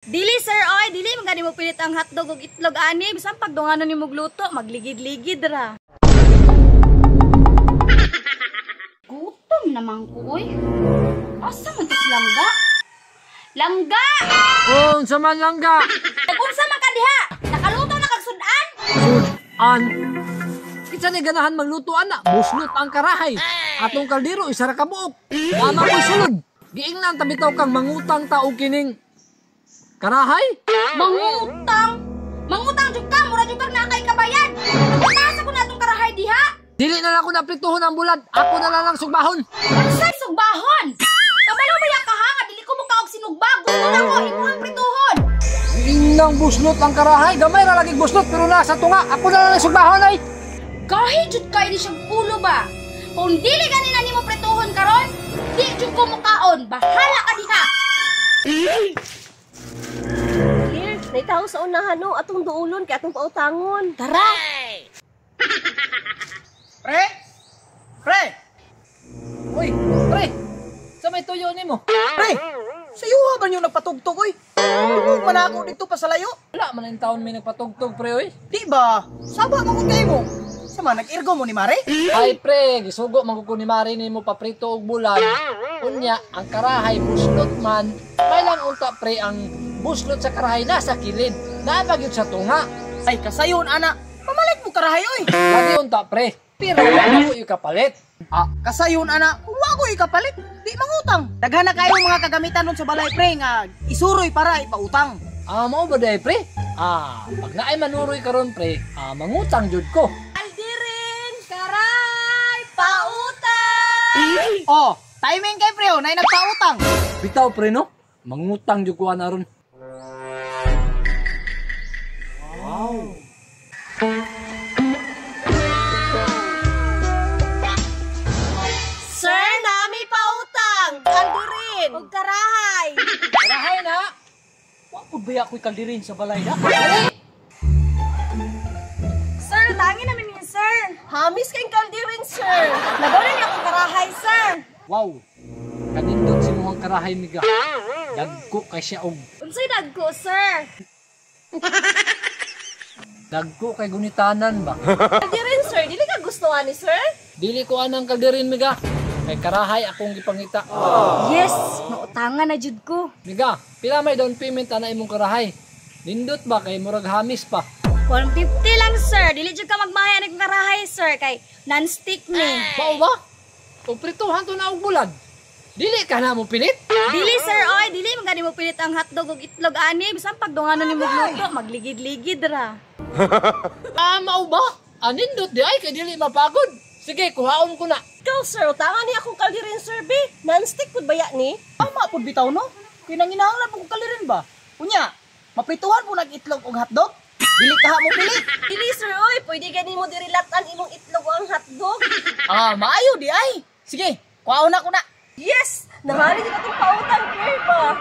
Dili sir oy, dili man gani mo pilit ang hotdog ug itlog ani, bisan pagdungano ni mo gluto, magligid-ligid ra. Gutom naman ko oy. Asa man tas langga? Langga! Unsa man langga? Unsa man ka diha? Nakaluto na kag sudan? Sudan. Kitsa ni ganahan maglutoan na, buslot ang karahay. Atong kaldero isa ra ka buok. Ama ko sulod. Giingnan ta bitaw kang mangutang ta og kining karahay? Mangutang? Mangutang jud ka, mura jud kag nakay kabayad. Pagkasa ko na atong karahay diha. Dili na lang ako naprituhon ang bulad. Ako na lang sugbahon. Unsay sugbahon? Kabalo ba ya ka ha? Dili ko mo kaog sinugbag. Gusto na ko imong prituhon. Inang buslot ang karahay. Gamay ra lagi buslot pero nasa tunga. Ako na lang sugbahon ay. Kahit jud kay di siya ulo ba? Kung dili ganina nimo prituhon karon, di jud ko mukaon. Bahala ka diha. Here, naitaw sa unahan no, atong duulon kay atong pautangon. Tara. Pre! Pre! Uy, pre! Sa may tuyo ni mo? Pre! Sayuha ba niyo nagpatugtog, oy? Tungog man ako dito pa sa layo. Wala man ang taon may nagpatugtog, pre, oy. Di ba? Saba mo kung kayo mo. Sama, nag-irgo mo ni Mare? Ay, pre, gisugo magkukuni mari ni mo paprito og bulan. Unya, ang karahay buslot man. May lang unta, pre, ang buslot sa karahay nasa kilid. Naabag yun sa tunga. Ay, kasayon, ana. Pamalit mo karahay, oy. Lagi unta, pre. Pero wala ko yung kapalit. Ah, kasayon, ana. Kung wako ikapalit, di mangutang. Daghan na kayo mga kagamitan nun sa balay, pre, nga isuroy para ipautang. Mao ba day, pre? Pag naay manuroy karon pre, mangutang jud ko. Aldirin, karay, pautang. Oh, timing kay pre, oh, na nagpautang. Bitaw, pre, no? Mangutang jud ko anaron. Wow. Sir, nami pautang. Aldirin, ug karahay. Karahay na. Wa pud baya ko'y kaldirin sa balay na. Sir, tangi namin ni sir. Hamis kayong kaldirin, sir. Nagawin niya akong karahay, sir. Wow. Kanindot si muhang karahay miga. Dagko kay siya og Unsay dagko, sir? dagko kay gunitanan ba. Kaldirin, sir. Dili ka gustuhan ni sir? Dili ko anang kaldirin miga. Kay karahay akong gipangita. Yes, mautangan na jud ko. Miga, pila may down payment ana imong karahay? Nindot ba kay murag hamis pa? 150 lang, sir. Dili jud ka magmahaya ng karahay, sir, kay non-stick ni. Mao ba? O prituhan to na og bulad. Dili ka na mo pilit? Dili, sir, oy, dili man gani mo pilit ang hotdog ug itlog ani, bisan pagdungano ni mo gluto, magligid-ligid ra. Mao ba? Nindot di ay kay dili mapagod. Sige, kuhaon ko na. Ikaw, sir. Utangan niya akong kaldirin, sir, be. Non-stick pud baya ni? Tama pud bitaw, no? Kinanginahanglan mo kung kalirin ba? Unya, maprituhan po nag-itlog og hotdog? Dili ka mo pilit. Dili, sir, oy. Pwede gani mo dirilatan imong itlog o ang hotdog. Maayo di ay. Sige, kuhaon na ko na. Yes! Nahali din atong pautang, care ba?